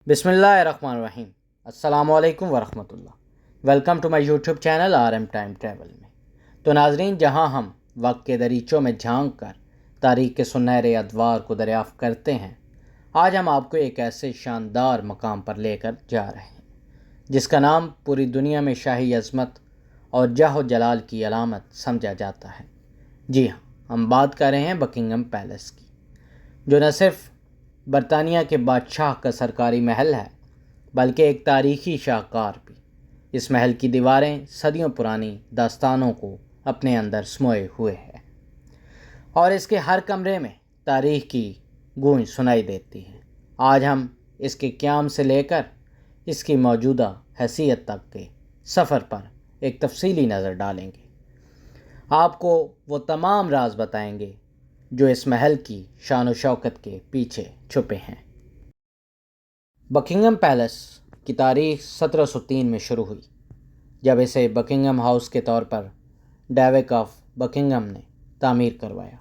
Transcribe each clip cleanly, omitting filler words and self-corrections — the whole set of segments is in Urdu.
بسم اللہ الرحمن الرحیم۔ السلام علیکم ورحمۃ اللہ۔ Welcome to my YouTube channel RM time travel میں۔ تو ناظرین، جہاں ہم وقت کے دریچوں میں جھانک کر تاریخ کے سنہرے ادوار کو دریافت کرتے ہیں، آج ہم آپ کو ایک ایسے شاندار مقام پر لے کر جا رہے ہیں جس کا نام پوری دنیا میں شاہی عظمت اور جاہ و جلال کی علامت سمجھا جاتا ہے۔ جی ہاں، ہم بات کر رہے ہیں بکنگھم پیلس کی، جو نہ صرف برطانیہ کے بادشاہ کا سرکاری محل ہے بلکہ ایک تاریخی شاہکار بھی۔ اس محل کی دیواریں صدیوں پرانی داستانوں کو اپنے اندر سموئے ہوئے ہیں اور اس کے ہر کمرے میں تاریخ کی گونج سنائی دیتی ہے۔ آج ہم اس کے قیام سے لے کر اس کی موجودہ حیثیت تک کے سفر پر ایک تفصیلی نظر ڈالیں گے۔ آپ کو وہ تمام راز بتائیں گے جو اس محل کی شان و شوکت کے پیچھے چھپے ہیں۔ بکنگھم پیلس کی تاریخ 1703 میں شروع ہوئی، جب اسے بکنگھم ہاؤس کے طور پر ڈیوک آف بکنگھم نے تعمیر کروایا۔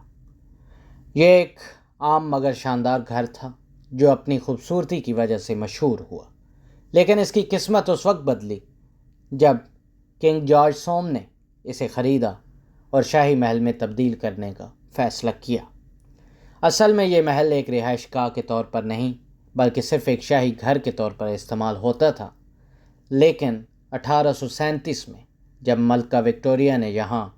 یہ ایک عام مگر شاندار گھر تھا جو اپنی خوبصورتی کی وجہ سے مشہور ہوا، لیکن اس کی قسمت اس وقت بدلی جب کنگ جارج سوم نے اسے خریدا اور شاہی محل میں تبدیل کرنے کا فیصلہ کیا۔ اصل میں یہ محل ایک رہائش گاہ کے طور پر نہیں بلکہ صرف ایک شاہی گھر کے طور پر استعمال ہوتا تھا، لیکن 1837 میں جب ملکہ وکٹوریہ نے یہاں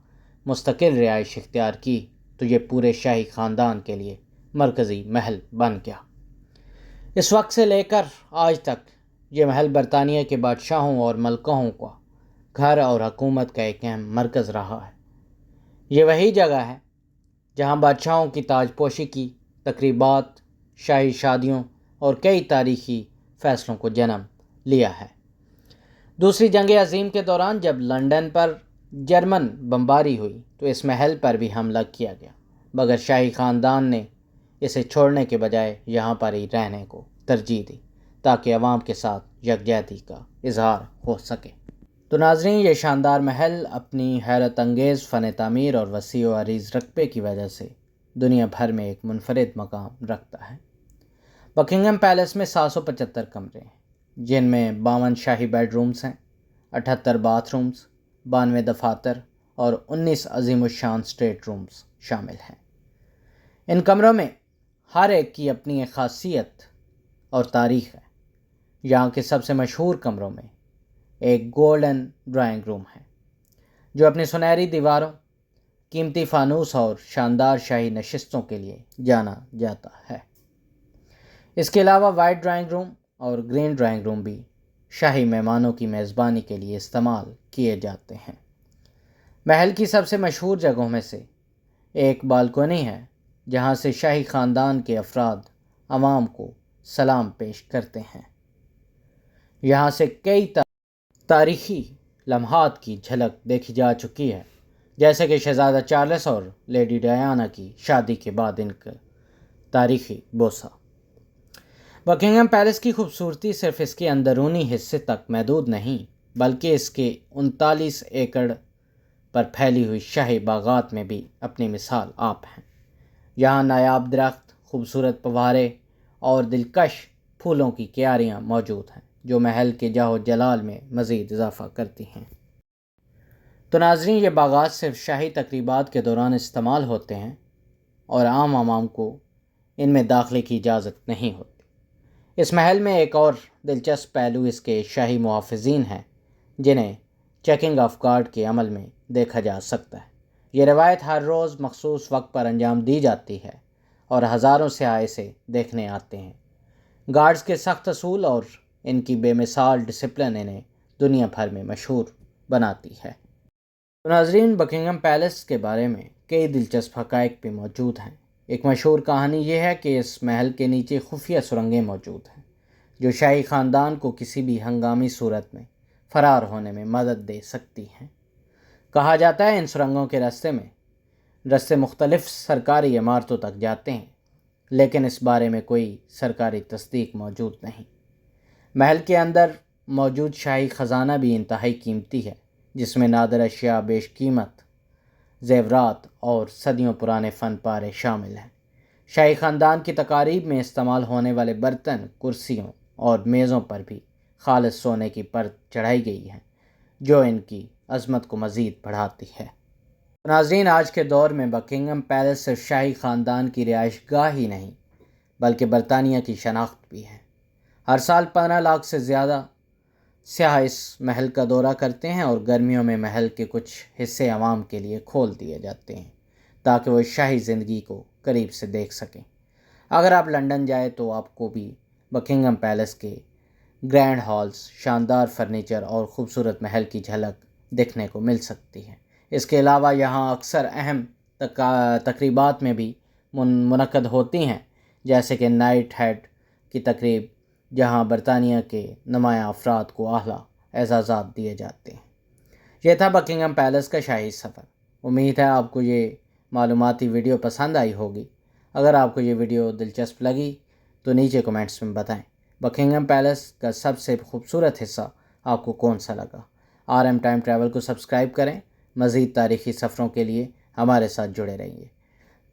مستقل رہائش اختیار کی تو یہ پورے شاہی خاندان کے لیے مرکزی محل بن گیا۔ اس وقت سے لے کر آج تک یہ محل برطانیہ کے بادشاہوں اور ملکہوں کا گھر اور حکومت کا ایک اہم مرکز رہا ہے۔ یہ وہی جگہ ہے جہاں بادشاہوں کی تاج پوشی کی تقریبات، شاہی شادیوں اور کئی تاریخی فیصلوں کو جنم لیا ہے۔ دوسری جنگ عظیم کے دوران جب لندن پر جرمن بمباری ہوئی تو اس محل پر بھی حملہ کیا گیا، مگر شاہی خاندان نے اسے چھوڑنے کے بجائے یہاں پر ہی رہنے کو ترجیح دی تاکہ عوام کے ساتھ یکجہتی کا اظہار ہو سکے۔ تو ناظرین، یہ شاندار محل اپنی حیرت انگیز فن تعمیر اور وسیع و عریض رقبے کی وجہ سے دنیا بھر میں ایک منفرد مقام رکھتا ہے۔ بکنگھم پیلس میں 775 کمرے ہیں، جن میں 52 شاہی بیڈ رومز ہیں، 78 باتھ رومز، 92 دفاتر اور 19 عظیم الشان سٹیٹ رومز شامل ہیں۔ ان کمروں میں ہر ایک کی اپنی ایک خاصیت اور تاریخ ہے۔ یہاں کے سب سے مشہور کمروں میں ایک گولڈن ڈرائنگ روم ہے جو اپنی سنہری دیواروں، قیمتی فانوس اور شاندار شاہی نشستوں کے لیے جانا جاتا ہے۔ اس کے علاوہ وائٹ ڈرائنگ روم اور گرین ڈرائنگ روم بھی شاہی مہمانوں کی میزبانی کے لیے استعمال کیے جاتے ہیں۔ محل کی سب سے مشہور جگہوں میں سے ایک بالکونی ہے جہاں سے شاہی خاندان کے افراد عوام کو سلام پیش کرتے ہیں۔ یہاں سے کئی تاریخی لمحات کی جھلک دیکھی جا چکی ہے، جیسے کہ شہزادہ چارلس اور لیڈی ڈیانا کی شادی کے بعد ان کا تاریخی بوسہ۔ بکنگھم پیلس کی خوبصورتی صرف اس کے اندرونی حصے تک محدود نہیں بلکہ اس کے 39 ایکڑ پر پھیلی ہوئی شاہی باغات میں بھی اپنی مثال آپ ہیں۔ یہاں نایاب درخت، خوبصورت فوارے اور دلکش پھولوں کی کیاریاں موجود ہیں جو محل کے جاہ و جلال میں مزید اضافہ کرتی ہیں۔ تو ناظرین، یہ باغات صرف شاہی تقریبات کے دوران استعمال ہوتے ہیں اور عام عوام کو ان میں داخلے کی اجازت نہیں ہوتی۔ اس محل میں ایک اور دلچسپ پہلو اس کے شاہی محافظین ہیں جنہیں چیکنگ آف گارڈ کے عمل میں دیکھا جا سکتا ہے۔ یہ روایت ہر روز مخصوص وقت پر انجام دی جاتی ہے اور ہزاروں سیاح اسے دیکھنے آتے ہیں۔ گارڈز کے سخت اصول اور ان کی بے مثال ڈسپلن انہیں دنیا بھر میں مشہور بناتی ہے۔ تو ناظرین، بکنگھم پیلس کے بارے میں کئی دلچسپ حقائق بھی موجود ہیں۔ ایک مشہور کہانی یہ ہے کہ اس محل کے نیچے خفیہ سرنگیں موجود ہیں جو شاہی خاندان کو کسی بھی ہنگامی صورت میں فرار ہونے میں مدد دے سکتی ہیں۔ کہا جاتا ہے ان سرنگوں کے راستے مختلف سرکاری عمارتوں تک جاتے ہیں، لیکن اس بارے میں کوئی سرکاری تصدیق موجود نہیں۔ محل کے اندر موجود شاہی خزانہ بھی انتہائی قیمتی ہے، جس میں نادر اشیاء، بیش قیمت زیورات اور صدیوں پرانے فن پارے شامل ہیں۔ شاہی خاندان کی تقاریب میں استعمال ہونے والے برتن، کرسیوں اور میزوں پر بھی خالص سونے کی پرت چڑھائی گئی ہے جو ان کی عظمت کو مزید بڑھاتی ہے۔ ناظرین، آج کے دور میں بکنگم پیلس صرف شاہی خاندان کی رہائش گاہ ہی نہیں بلکہ برطانیہ کی شناخت بھی ہے۔ ہر سال 15 لاکھ سے زیادہ سیاح اس محل کا دورہ کرتے ہیں اور گرمیوں میں محل کے کچھ حصے عوام کے لیے کھول دیے جاتے ہیں تاکہ وہ شاہی زندگی کو قریب سے دیکھ سکیں۔ اگر آپ لندن جائیں تو آپ کو بھی بکنگم پیلس کے گرینڈ ہالز، شاندار فرنیچر اور خوبصورت محل کی جھلک دیکھنے کو مل سکتی ہے۔ اس کے علاوہ یہاں اکثر اہم تقریبات میں بھی منعقد ہوتی ہیں، جیسے کہ نائٹ ہیڈ کی تقریب جہاں برطانیہ کے نمایاں افراد کو اعلیٰ اعزازات دیے جاتے ہیں۔ یہ تھا بکنگم پیلس کا شاہی سفر۔ امید ہے آپ کو یہ معلوماتی ویڈیو پسند آئی ہوگی۔ اگر آپ کو یہ ویڈیو دلچسپ لگی تو نیچے کمنٹس میں بتائیں بکنگم پیلس کا سب سے خوبصورت حصہ آپ کو کون سا لگا۔ RM ٹائم ٹریول کو سبسکرائب کریں۔ مزید تاریخی سفروں کے لیے ہمارے ساتھ جڑے رہیے۔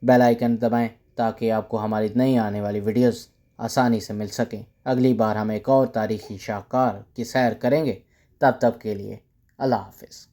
بیل آئیکن دبائیں تاکہ آپ کو ہماری نئی آنے والی ویڈیوز آسانی سے مل سکیں۔ اگلی بار ہم ایک اور تاریخی شاہکار کی سیر کریں گے۔ تب تک کے لیے اللہ حافظ۔